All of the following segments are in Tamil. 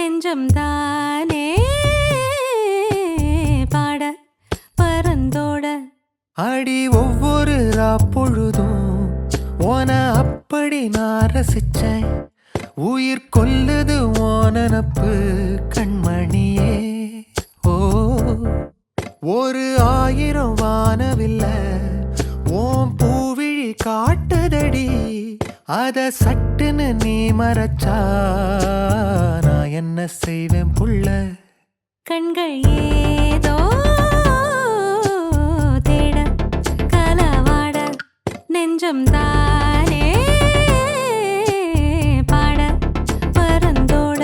நெஞ்சம் தானே பாட பரந்தோட அடி ஒவ்வொரு பொழுதும் ஓன அப்படி நான் ரசிச்சேன். உயிர் கொல்லுது ஓனப்பு கண்மணியே. ஓ ஒரு 1000 வானவில்ல ஓம் பூவிழி காட்டுதடி. அத சட்டுன்னு நீ மறைச்சா நான் என்ன செய்வேன் புள்ள. கண்கள் ஏதோ தேட கலவாட நெஞ்சம் தானே பாட பரந்தோட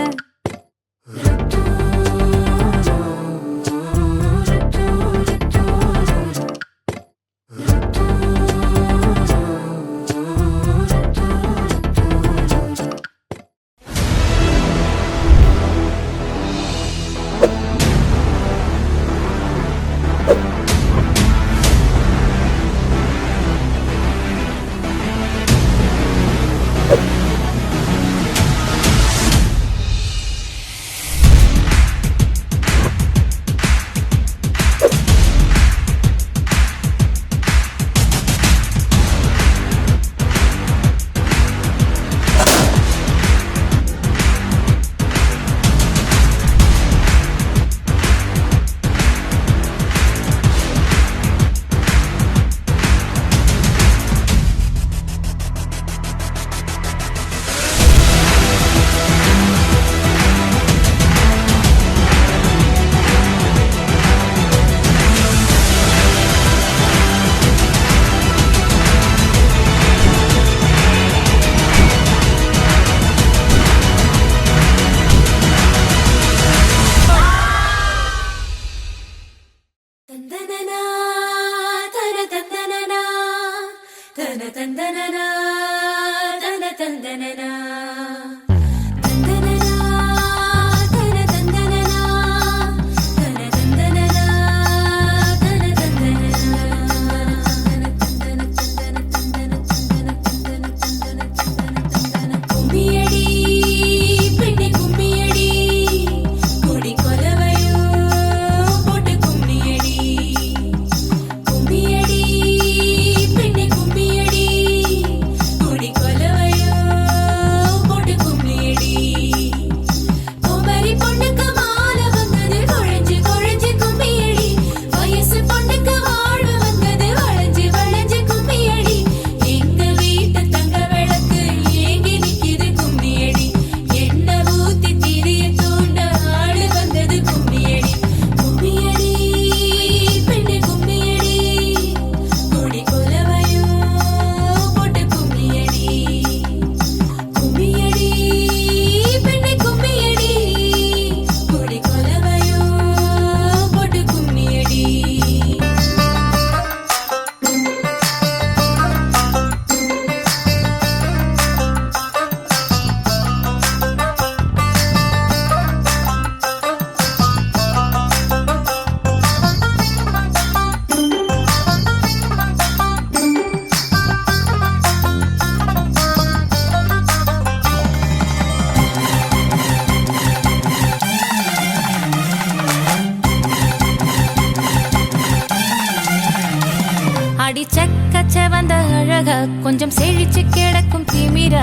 செவந்த அழக கொஞ்சம் செழிச்சு கிடக்கும் திமிர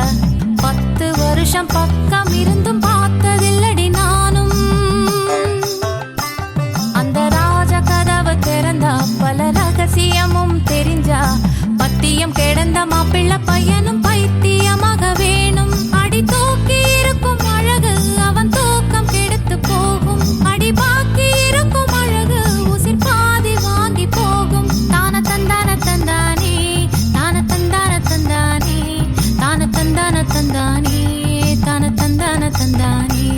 10 வருஷம் பக்கம் இருந்தும் பார்த்ததில்லடி நானும். அந்த ராஜ கதவு திறந்தா பல ரகசியமும் தெரிஞ்சா பத்தியம் கிடந்த மாப்பிள்ள பையனும் பைத்தியமாக வேணும். அடி தூக்கி இருக்கும் அழகு அவன் தூக்கம் கெடுத்து போகும். அடி பாக்கி இருக்கும் அழகு உசிர் பாதி வாங்கி போகும். தான தந்தான தந்தானே தான தந்தான தந்தானே தான தந்தான தந்தானே தான தந்தான தந்தானே.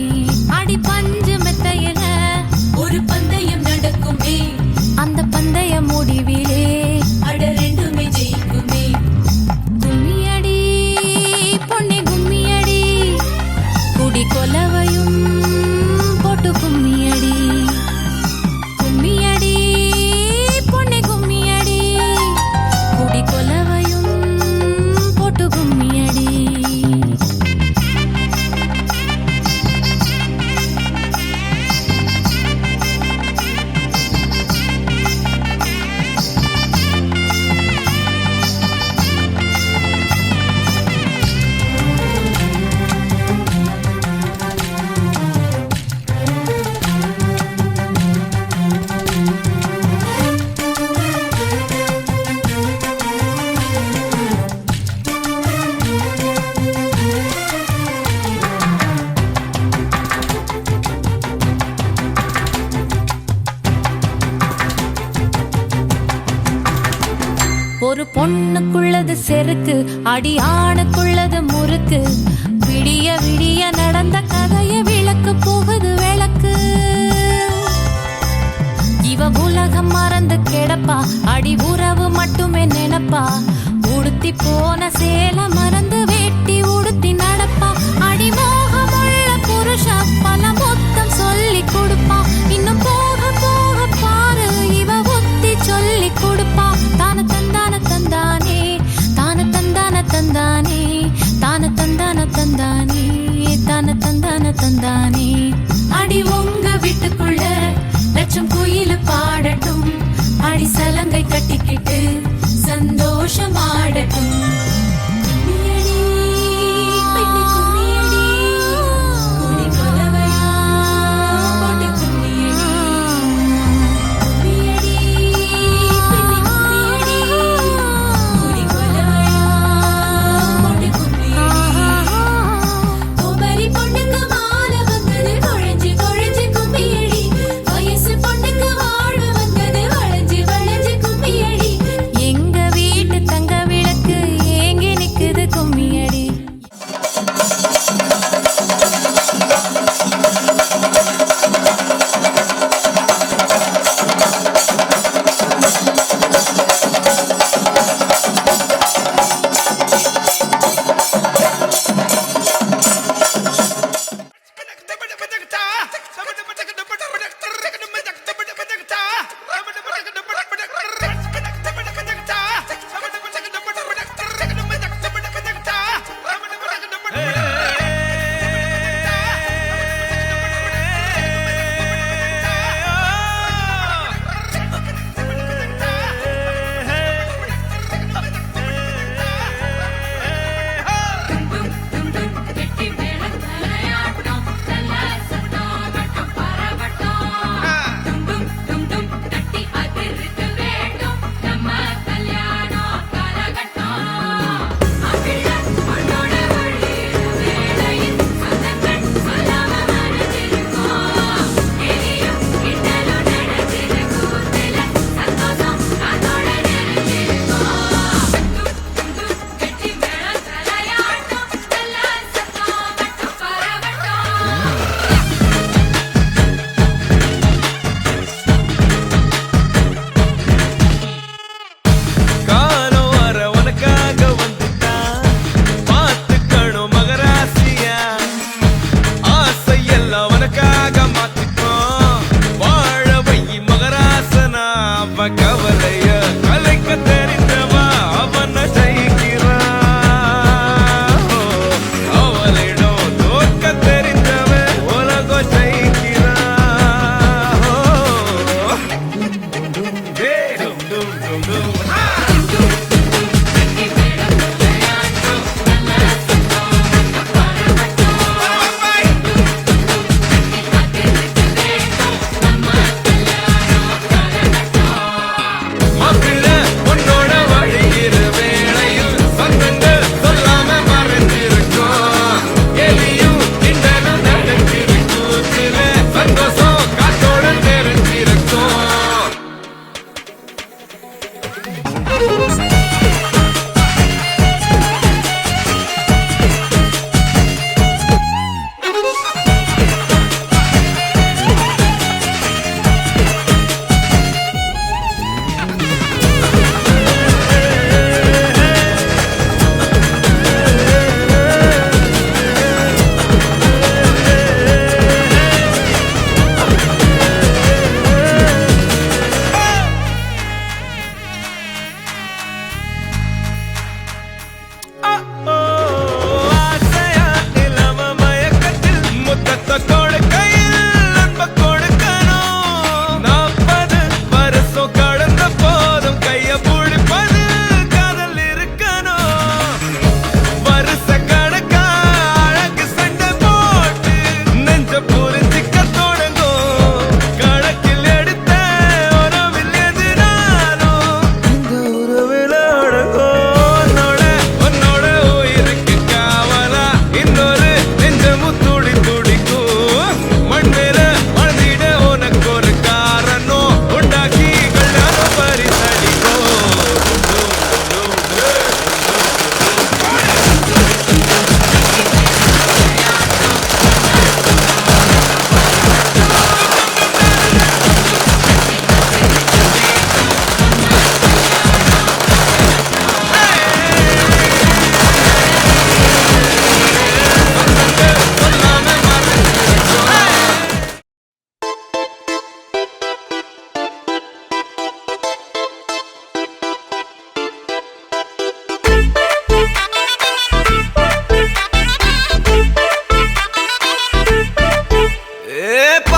ஒரு பொண்ணுக்குள்ளது செருக்கு, அடி ஆணுக்குள்ளது முறுக்கு. விடிய விடிய நடந்த கதைய விளக்கு போகுது விளக்கு. இவ உலகம் மறந்து கிடப்பா, அடி உறவு மட்டுமே நினைப்பா. உடுத்தி போன சேல மறந்து வேட்டி உடுத்தி நடப்பா. அடி மோகமுள்ள புருஷா பல மொத்தம் சொல்லி கொடுப்பா. இன்னும் போக போக பாரு இவ ஒத்தி சொல்லி கொடுப்பா. தான தந்தான தந்தானே, தான தந்தான தந்தானே, தான தந்தான தந்தானே, தான தந்தான தந்தானே. அடி உங்க வீட்டுக்குள்ள லட்சம் குயில் பாடட்டும், அடி சலங்கை கட்டிக்கிட்டு சந்தோஷமாடட்டும். கும்மியடி, பெண்ணே கும்மியடி, குடி கலவையா போட்டு கும்மியடி. கும்மியடி, பெண்ணே கும்மியடி, குடி கலவையா போட்டு கும்மியடி. குமரி பொண்ணுக்கு மாலை வந்தது குழஞ்சு குழஞ்சு கும்மியடி. வயசு பொண்ணுக்கு வாழ்வு வந்தது வளைஞ்சு வளைஞ்சு கும்மியடி. எங்க வீட்டு தங்க விளக்கு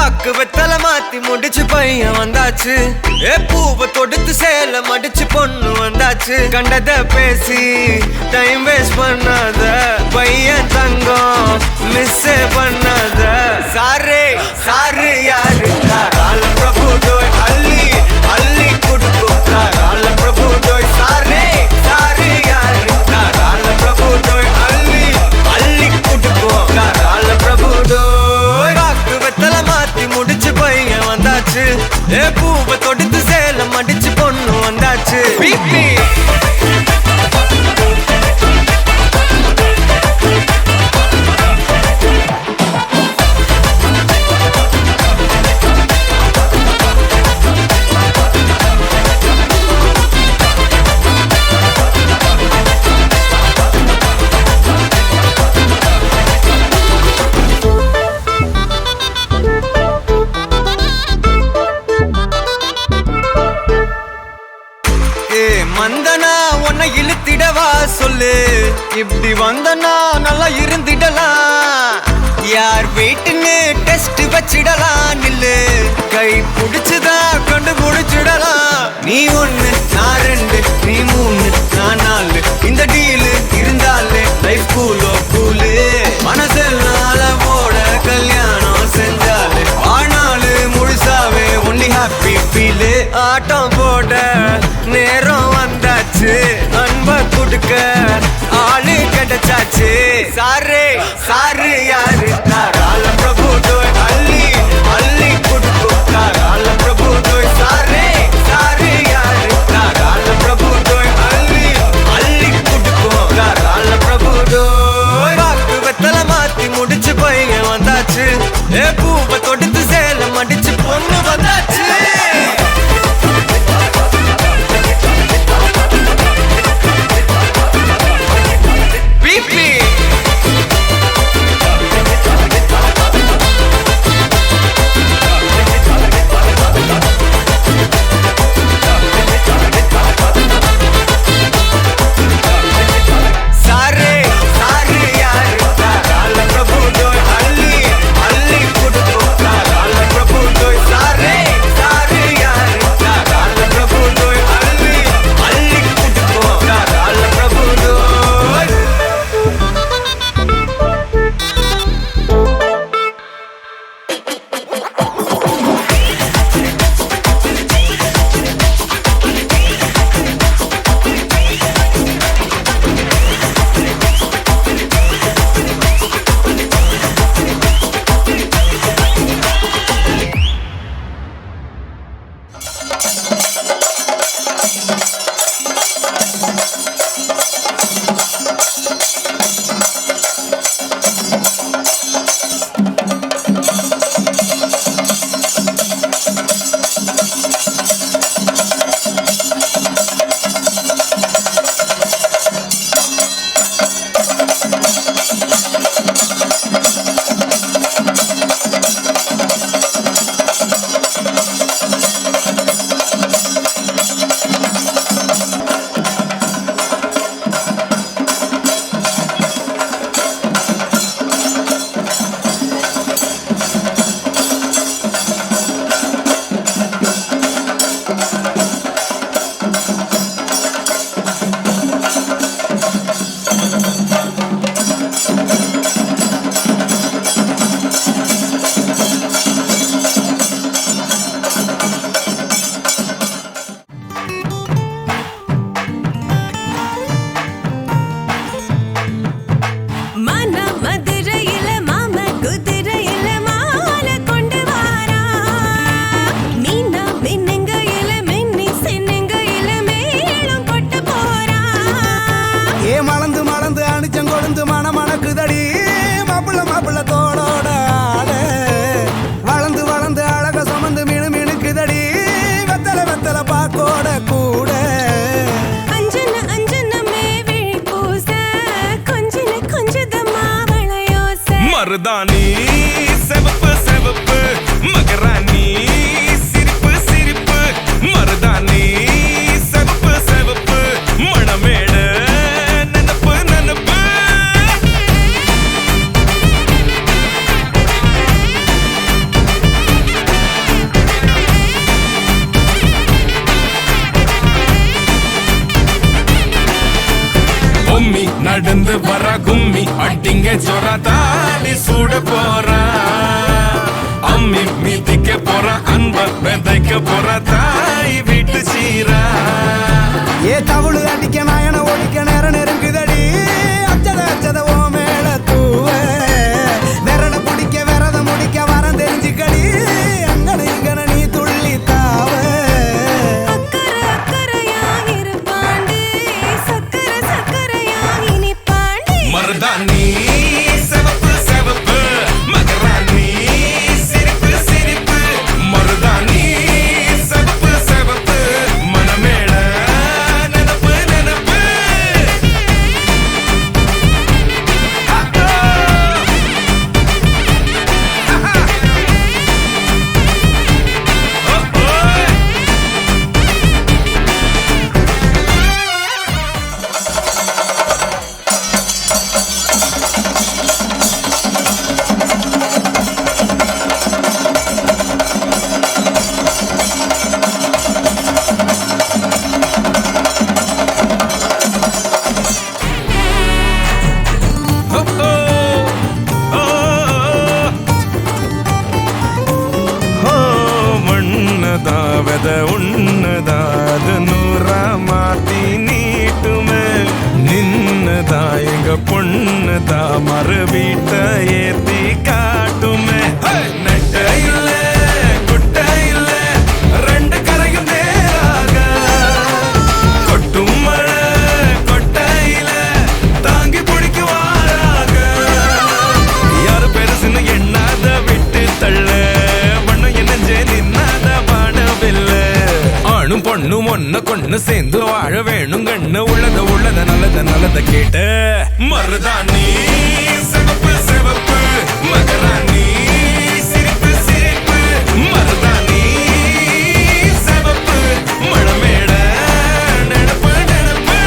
பாக்கு வெத்தல மாத்தி முடிச்சு பையன் வந்தாச்சு பூவை தொடுத்து சேல மடிச்சு பொண்ணு வந்தாச்சு கண்டத பேசி டைம் வேஸ்ட் பண்ணாத பையன் தங்கம் மிஸ் பண்ணாத சாரே சாரு யாரு கால பிரபு டோய் அள்ளி அள்ளி குடுக்கும் கால பிரபு டோய் சாரே சாரு யாரு கால பிரபு டோய் அள்ளி அள்ளி குடுக்கும் கால பிரபு டோய் பாக்கு வெத்தல மாத்தி முடிச்சு பையன் வந்தாச்சு பூவை தொடுத்து சேல மடிச்சு பொண்ணு வந்தாச்சு பிபி மந்தனா உன்னை இழுத்திடவா சொல்லு இப்படி வந்தனா நல்லா இருந்திடலாம் யார் வீட்டுன்னு டெஸ்ட் வச்சிடலாம் நில்லு கை புடிச்சுதா கண்டு முடிச்சிடலாம் நீ ஒண்ணு நான் ரெண்டு நீ மூணு நான் நாலு இந்த டீலு இருந்தாலே லைஃப் கூலோ கூலு மனசெல்லாம் போட கல்யாணம் செஞ்சாலே ஆனாலு முழுசாவே ஒன்லி ஹாப்பி ஃபீலு ஆட்டம் போட நேரம் வந்தாச்சு அன்ப குடுக்க ஆளு கிடைச்சாச்சு சாரே சாரு யாரு கால பிரபு டோய் அள்ளி அள்ளி குடுக்கும் கால பிரபு டோய் சாரே சாரு யாரு கால பிரபு டோய் அள்ளி அள்ளி குடுக்கும் கால பிரபு டோய் பாக்கு வெத்தல மாத்தி முடிச்சு பையன் வந்தாச்சு பூவை தொடுத்து சேல மடிச்சு பொண்ணு வந்தாச்சு மருதாணி செவப்பு செவப்பு மகராணி சிரிப்பு சிரிப்பு மருதாணி செவப்பு செவப்பு மணமேட நனப்பு நனப்பு வர கும்மி அட்டிங்க சொர தாலி சூட போறா அம்மி மிதிக்க போற அன்ப விதைக்க போற தாய் வீட்டு சீரா ஏ தவுளு அடிக்க நாயன ஒடிக்க நேரம் நெருங்குதடி அச்சத அச்சத ஓ மேல தூவ விரட பிடிக்க விரத முடிக்க வரம் தெரிஞ்சுக்கடி அங்கன இங்கன நீ துள்ளி தாவ அக்கறை அக்கறையாகிரு பாண்டி சக்கரை சக்கரையாகி நீ பாண்டி மருதாணி செவப்பு செவப்பு மகராணி சிரிப்பு சிரிப்பு மருதாணி செவப்பு செவப்பு மனமேள நினப்பு நினப்பு மண்ணதாவத உன்னதாது நூறா மாத்தி நீட்டுமே நின்னதா எங்க பொண்ணுதா மறு வீட்ட ஏத்தி காட்டுமே நெட்ட இல்ல குட்ட இல்ல ரெண்டு கரையும் நேராக கொட்டும் மழை கொட்டையில தாங்கி பிடிக்குவாராக யாரு பெருசுன்னு எண்ணாத விட்டு தள்ள வண்ணம் என்னஞ்சே நின்னாத பாடவில்ல ஆணும் பொண்ணும் ஒன்ன கொண்டு சேர்ந்து வாழ வேணும் கண்ணு உள்ளத உள்ளத நல்லத நல்லத கேட்டு மருதாணி சிவப்பு சிவப்பு மகராணி சிரிப்பு சிரிப்பு மருதாணி சிவப்பு மழமேட நினப்பு நினப்பு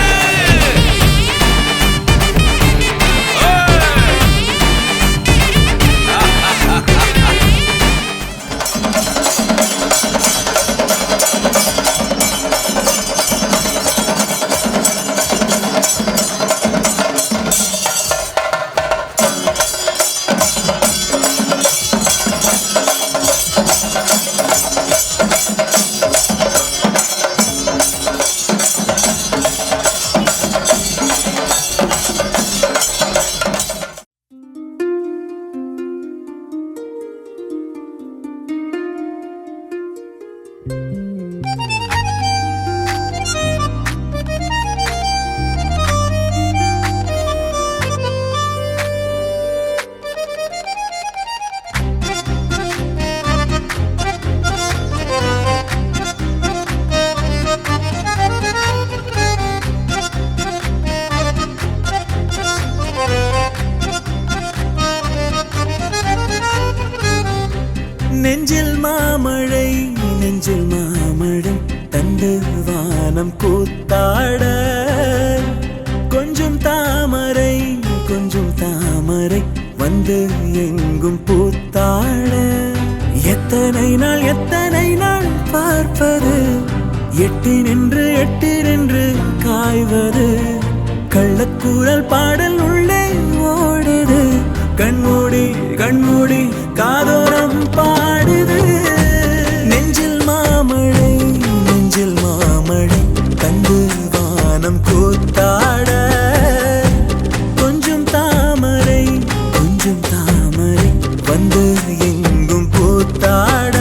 நெஞ்சில் மாமழை நெஞ்சில் மாமழை தந்து வானம் கூத்தாட கொஞ்சம் தாமரை வந்து எங்கும் பூத்தாட எத்தனை நாள் பார்ப்பது எட்டி நின்று காய்வது கள்ளக்கூறல் பாடல் உள்ளே ஓடுது கண்மூடி காதோரம் பாடுது நெஞ்சில் மாமழை தந்து வானம் கூத்தாட கொஞ்சம் தாமரை வந்து எங்கும் பூத்தாட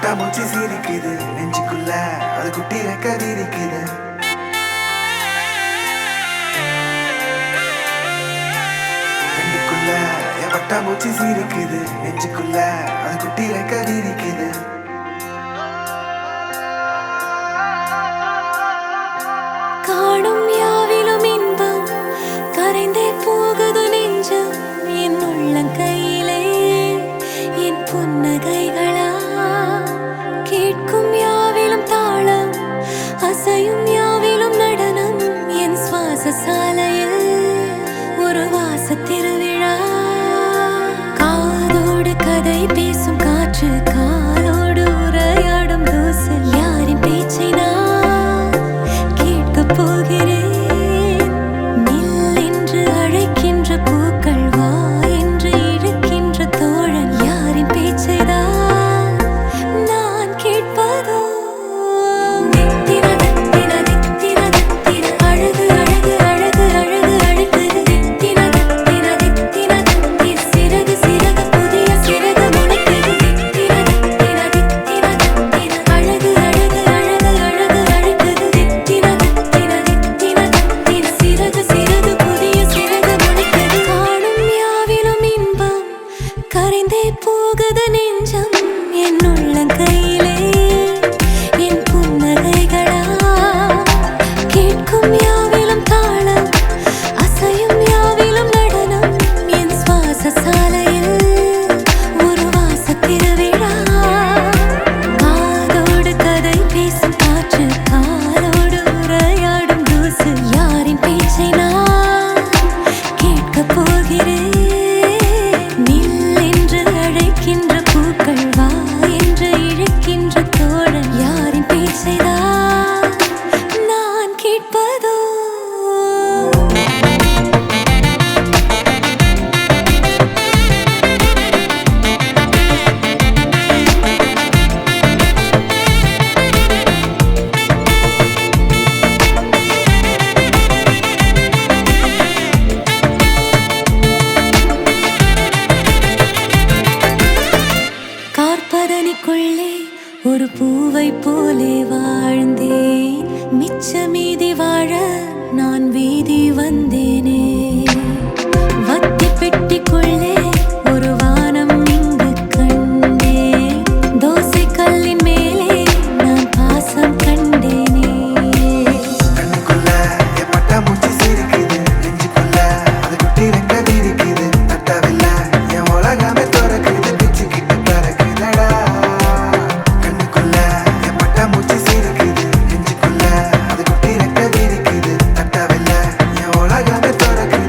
பட்டாம்பூச்சி சிரிக்குது நெஞ்சுக்குள்ள அது குட்டி ரெக்க விரிக்குது கண்ணுக்குள்ள என் பட்டாம்பூச்சி சிரிக்குது நெஞ்சுக்குள்ள அது குட்டி ரெக்க விரிக்குது காணும் யாவிலும் இன்பம் கரைந்தே போகுது நெஞ்சம் என் உள்ளங்கையிலே என் புன்னகைகளா கேட்கும் யாவிலும் தாளம் அசையும் யாவிலும் நடனம் என் சுவாச சாலையில் ஒரு வாச திருவிழா காதோடு கதை பேசும் காற்று காலோடு உரையாடும் தூசு யாரின் பேச்சை நான் கேட்கப் போகிறேன் நில் என்று அழைக்கின்ற பூக்கள் வா என்று இழுக்கின்ற தோழன் யாரின் பேச்சைதான் நான் கேட்பதோ தித்திர தித்திர தித்திர தித்திர அழகு அழகு அழகு அழகு அழகு தித்திர தித்திர தித்திர தித்திர சிறகு சிறகு புதிய சிறகு முளைக்குது தித்திர தித்திர தித்திர தித்திர அழகு அழகு அழகு அழகு அழகு தித்திர தித்திர தித்திர தித்திர சிறகு சிறகு புதிய சிறகு முளைக்குது காணும் யாவிலும் இன்பம் கரைந்தே போகுது நெஞ்சம் என் உள்ளங்கையிலே என் புன்னகைகளா கேட்கும் யாவிலும் தாளம் அசையும் யாவிலும் நடனம் என் சுவாச சாலையில் ஒரு வாச திருவிழா காதோடு கதை பேசும் காற்று காலோடு உரையாடும் தூசு யாரின் பேச்சை நான் கேட்கப் போகிறேன் நில் என்று அழைக்கின்ற பூக்கள் வா என்று இழுக்கின்ற தோழன் யாரின் பேச்சைதான் நான் கேட்பதோ கார்பதனிக்குள்ளே ஒரு பூவை போலே வாழ்ந்தேன் மிச்ச மீதி வாழ நான் வீதி வந்தேனே வத்தி பெட்டிக்குள்ளே ஒரு வானம் இங்கு கண்டேன் தோசை கல்லின் மேலே நான் பாசம் கண்டேனே கண்ணுக்குள்ள என் பட்டாம்பூச்சி சிரிக்குது நெஞ்சுக்குள்ள அது குட்டி ரெக்க விரிக்குது தட்டவில்லை என் உலகமே திறக்குது பிச்சுக்கிட்டு பறக்குதடா கண்ணுக்குள்ள என் பட்டாம்பூச்சி சிரிக்குது நெஞ்சுக்குள்ள அது குட்டி ரெக்க விரிக்குது தட்டவில்லை என் உலகமே திறக்குது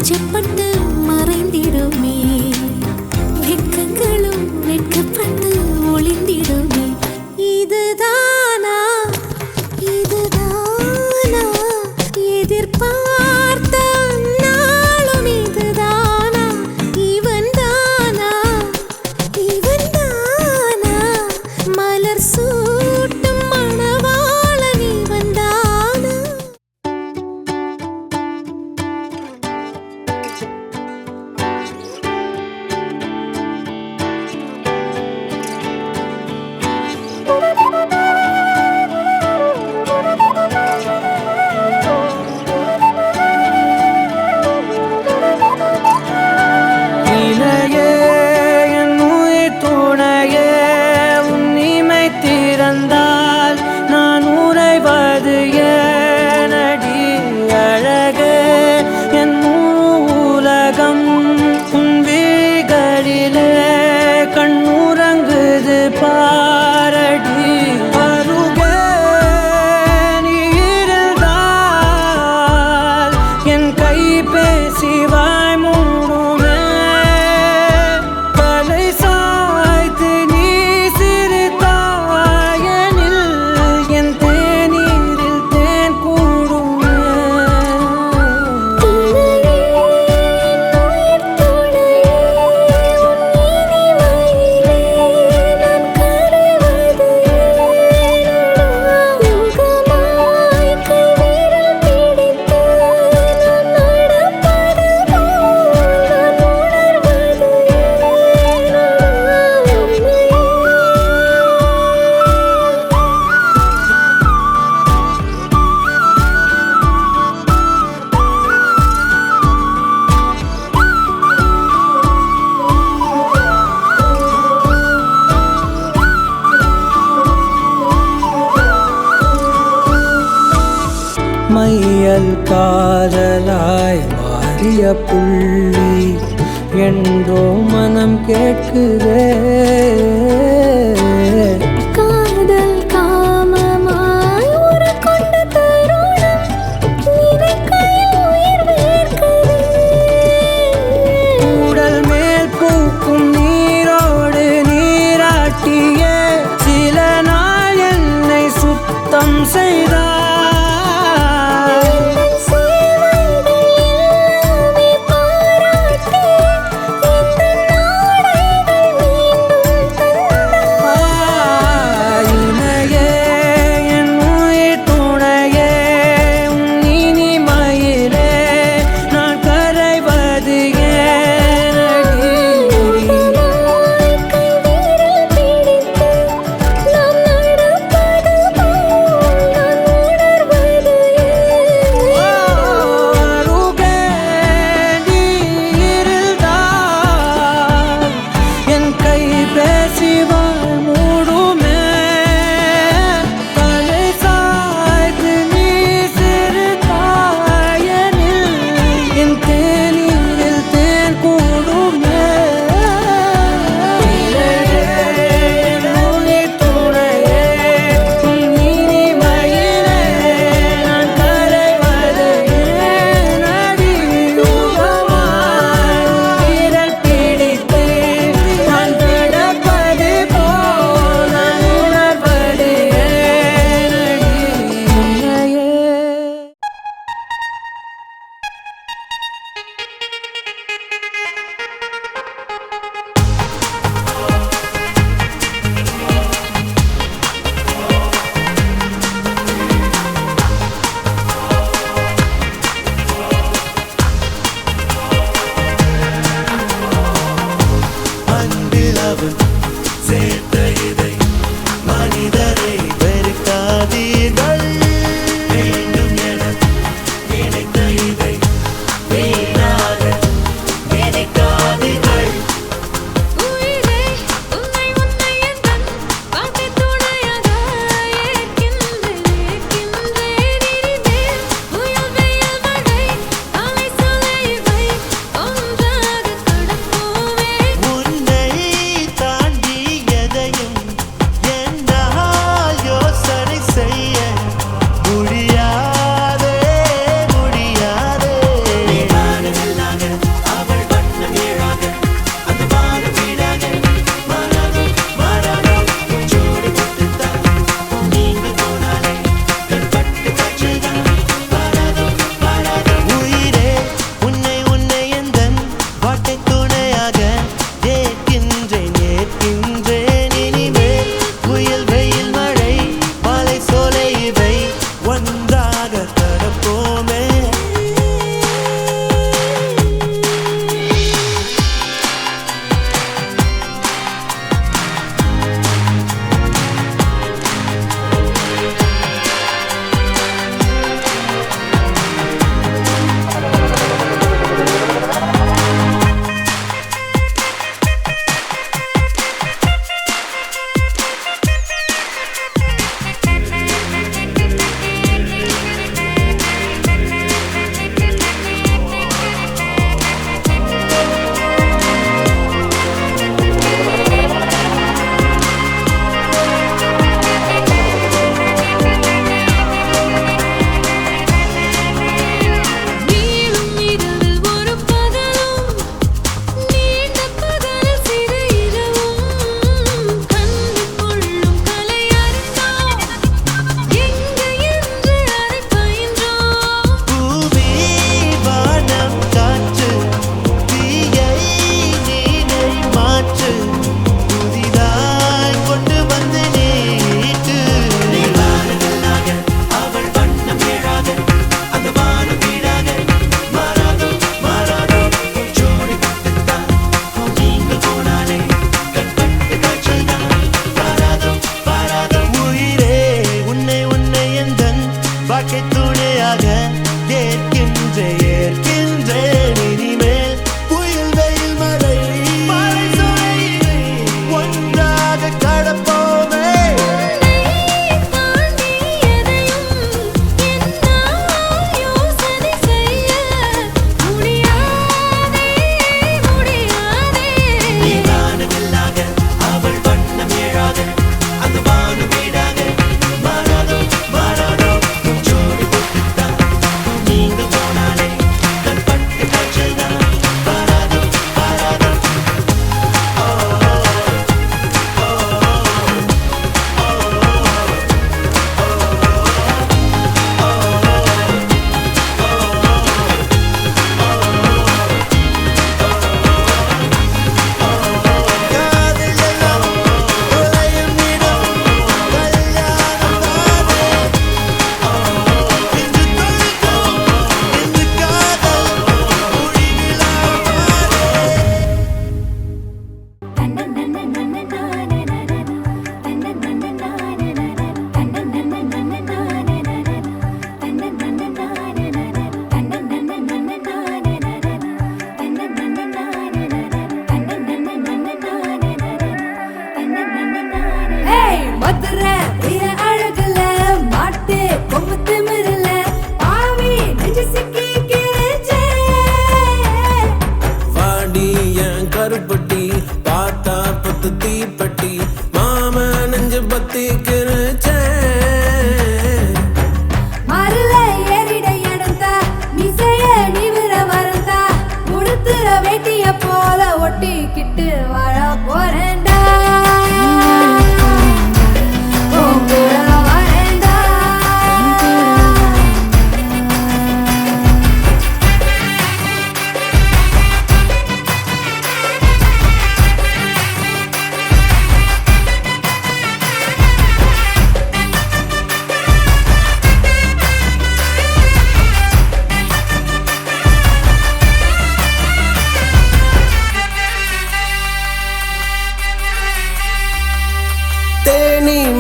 அச்சப்பட்டு மறைந்திடுமே, வெட்கங்களும் வெட்கப்பட்டு ஒளிந்திடுமே. இதுதானா இதுதானா எதிர்பார்த்த நாளும், இதுதானா இவன் தானா இவன் தானா மலர் சூட்டும் மணவாளன் இவன் தானா. இணையே என் உயிர் துணையே, உன்னிமை திறந்தால் நான் உறைவது ஏனடி அழகே. என் உலகம் உன் விழிகளிலே கண்ணுறங்குது பாரடி. அருகே நீ இருந்தால் என் கை பேசி வாய் மூடுமே. தலை சாய்த்து நீ சிரித்தாயனில் என் தேநீரில் தேன் கூடுமே. மையல் காதலாய் மாறிய புள்ளி என்றோ மனம் கேட்குதே. காதல் காமமாய் உருக்கொண்ட தருணம், நினைக்கையில் உயிர் வேர்க்குதே. உடல் மேல் பூக்கும் நீரோடு நீராட்டியே சில நாள் என்னை சுத்தம் செய்தார்.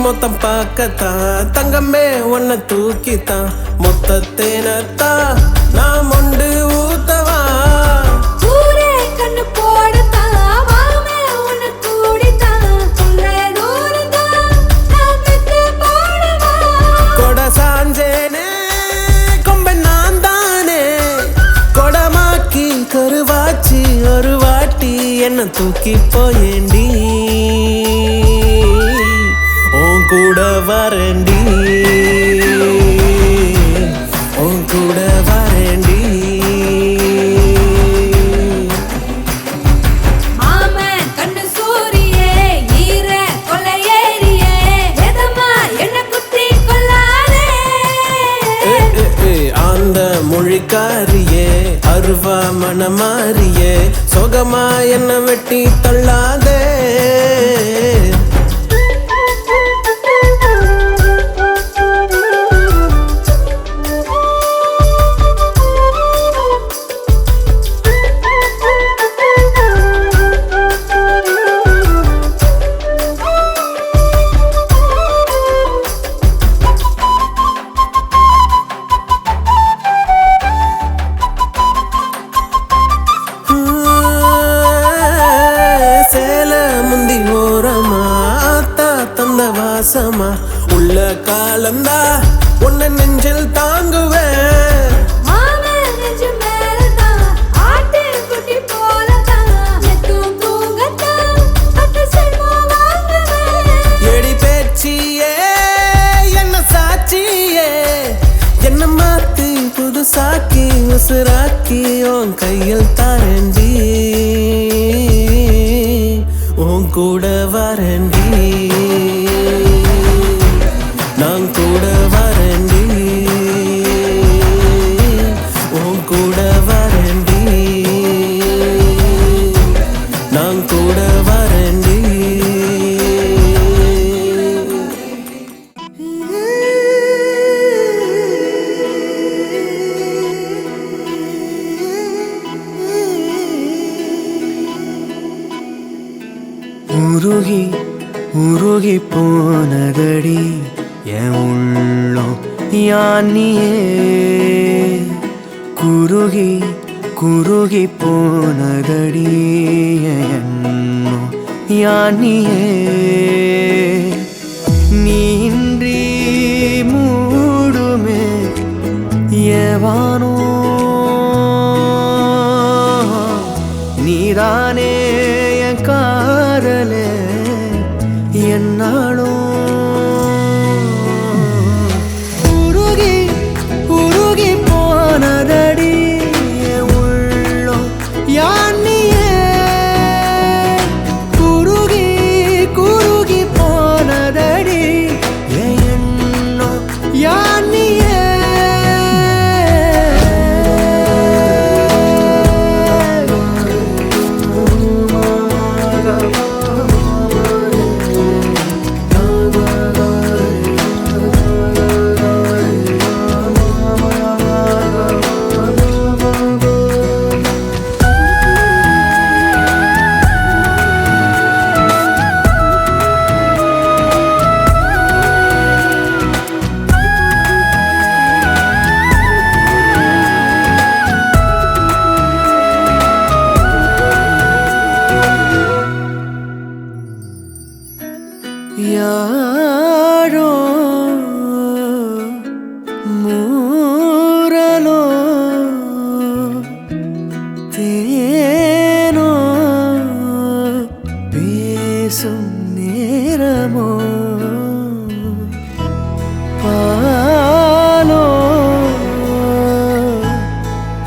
மொத்தம் பார்க்கத்தான் தங்கமே உன்னை தூக்கித்தான் மொத்த தேனத்தான் நான் மொண்டு ஊத்தவா ஊரே கண்ணு போடத்தான் வாமே உன்னை கூடித்தான் சொல்ற தூரத்தான் நான் பெத்து போடவா கொட சாஞ்சேனே கொம்பை நான் தானே கொடமாக்கி கருவாச்சி ஒரு வாட்டி என்ன தூக்கி போயேண்டி உன் கூட வரேண்டி உன் கூட வரேண்டி மாமன் கண்ணு சூரியே ஈர கொலையேறியே எதமா என்ன குத்தி கொல்லாதே அந்த மொழிக்காரியே அருவா மனமாரியே சொகமா என்ன வெட்டி தள்ளாதே சேல முந்தி ஓரமா ஆத்தா தந்த வாசமா உள்ள காலந்தா உன்னை நெஞ்சில் தாங்குவேன் மாமன் நெஞ்சு மேலதான் ஆட்டு குட்டி போலதான் நெத்தும் தூங்கத்தான் பத்து செல்வா வாங்குவேன் எடி பேச்சியே என்ன சாட்சியே என்ன மாத்தி புதுசாக்கி உசுராக்கி உன் கையில் தாரண்டி உன் கூட வரண்டி நான் கூட வரண்டி உன் கூட வரண்டி நான் கூட வரண்டி உருகி உருகி போனதடி என் உள்ளம் யானியே குருகி குருகி போனதடி என் எண்ணம் யானியே நீன்றி மூடுமே ஏவானோ நீதானே என் காதலே என்னாலும் உருகி உருகி போனதடி என் உள்ளம் யானியே குருகி குருகி போனதடி என் எண்ணம் யானியே யாரோ மூரலோ தேனோ பேசும் நேரமோ பாலோ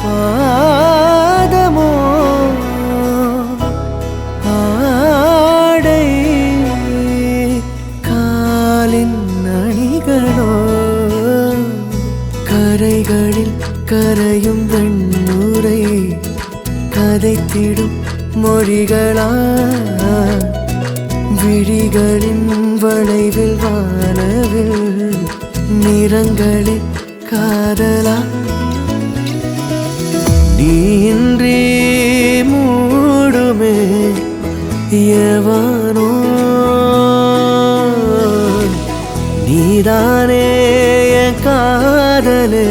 பாதமோ ஆடை காலின் அணிகளோ கரைகளில் கரையும் வெண்ணுரை கதைத்திடும் மொழிகளா விழிகளின் வளைவில் வானவில் நிறங்களில் காதலா நீன்றி மூடுமே எவனோ நீதானே என் காதலே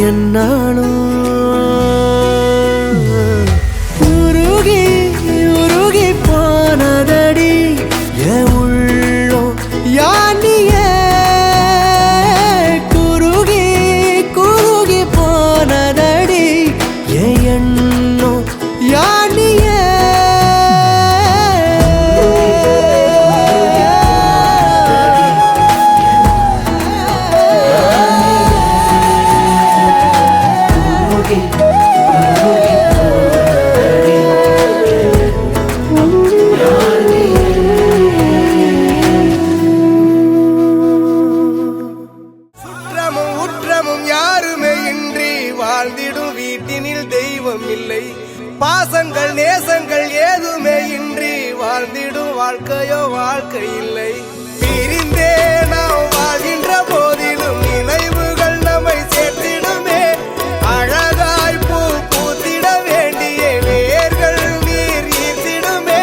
என்னாலும் உருகி உருகி போனதடி என் உள்ளோ யானியே குருகி குருகி போனதடி என் எண்ணோ யானியே சுற்றமும் உற்றமும் யாருமே இன்றி வாழ்ந்திடும் வீட்டினில் தெய்வம் இல்லை. பாசங்கள் நேசங்கள் ஏதுமே இன்றி வாழ்ந்திடும் வாழ்க்கையோ வாழ்க்கை இல்லை. பிரிந்தே நாம் வாழ்கின்ற போதிலும் நினைவுகள் நம்மை சேர்த்திடுமே. அழகாய் பூ பூத்திட வேண்டிய வேர்கள் நீர் ஈர்த்திடுமே.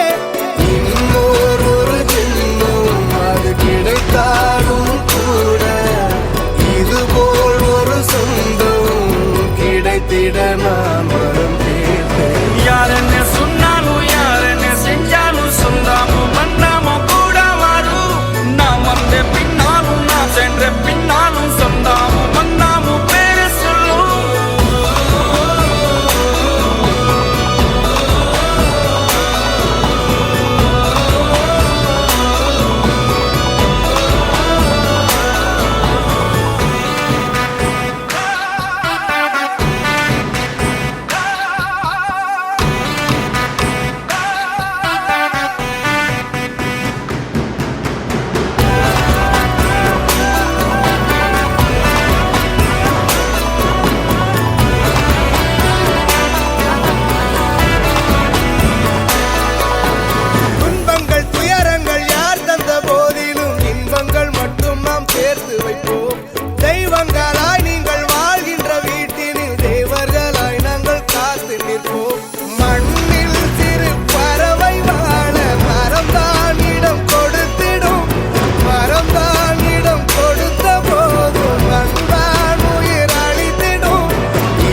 இன்னொரு ஜென்மம் அது கிடைத்தாலும் கூட இதுபோல் ஒரு சொந்தம் கிடைத்திட நான் வரம் கேட்டேன். யார் என்ன சொன்னாலும் யார் என்ன செஞ்சாலும் சொந்தாமும் மன்னாமும் கூட வரும். நாம் வந்த பின்னாலும் நாம் சென்ற பின்னாலும் சொந்தாமும் மன்னாமும் பேரு சொல்லும். துன்பங்கள் துயரங்கள் யார் தந்த போதிலும் இன்பங்கள் மட்டும் நாம் சேர்த்து வைப்போம். தெய்வங்களாய் நீங்கள் வாழ்கின்ற வீட்டினில் தேவர்களாய் நாங்கள் காத்து நிற்போம். மண்ணில் சிறு பறவை வாழ மரம்தான் இடம் கொடுத்திடும். மரம்தான் இடம் கொடுத்த போதும் மண்தான் உயிர் அளித்திடும்.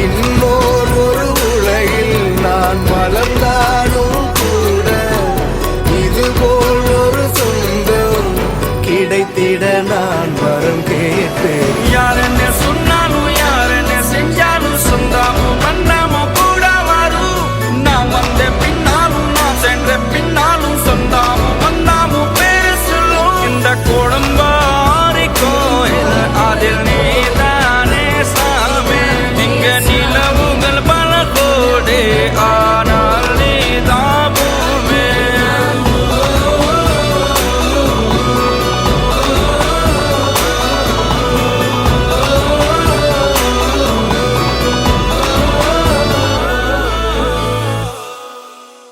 இன்னொரு உலகில் நான் வளர்ந்தாலும் கூட இதுபோல் ஒரு சொந்தம் கிடைத்திட நான் வரம் கேட்பேன். யார்